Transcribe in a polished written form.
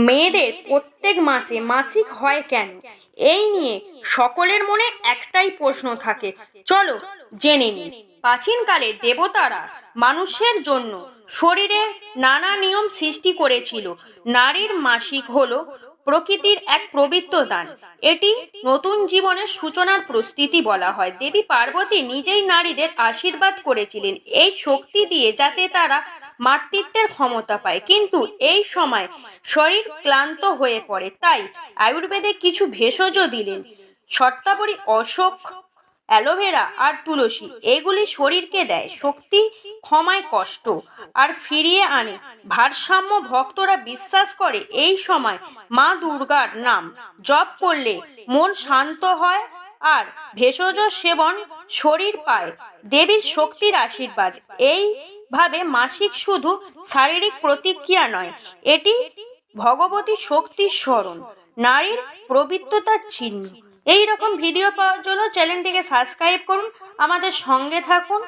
মেয়েদের প্রত্যেক মাসে মাসিক হয় কেন? এই নিয়ে সকলের মনে একটাই প্রশ্ন থাকে। চলো জেনে নিই। প্রাচীনকালে দেবতারা মানুষের জন্য শরীরের নানা নিয়ম সৃষ্টি করেছিল। নারীর মাসিক হলো প্রকৃতির এক পবিত্র দান। এটি নতুন জীবনের সূচনার প্রস্তুতি বলা হয়। দেবী পার্বতী নিজেই নারীদের আশীর্বাদ করেছিলেন এই শক্তি দিয়ে, যাতে তারা মাতৃত্বের ক্ষমতা পায়। কিন্তু এই সময় শরীর ক্লান্ত হয়ে পড়ে, তাই আয়ুর্বেদে কিছু ভেষজ দিলেন। শর্তাবরী, অশোক, অ্যালোভেরা আর তুলসী, এগুলি শরীরকে দেয় শক্তি, ক্ষমায় কষ্ট আর ফিরিয়ে আনে ভারসাম্য। ভক্তরা বিশ্বাস করে এই সময় মা দুর্গার নাম জপ করলে মন শান্ত হয় আর ভেষজ সেবন শরীর পায় দেবীর শক্তির আশীর্বাদ। এইভাবে মাসিক শুধু শারীরিক প্রতিক্রিয়া নয়, এটি ভগবতী শক্তির স্মরণ, নারীর পবিত্রতার চিহ্ন। এই রকম ভিডিও পাওয়ার জন্য চ্যানেলটিকে সাবস্ক্রাইব করুন, আমাদের সঙ্গে থাকুন।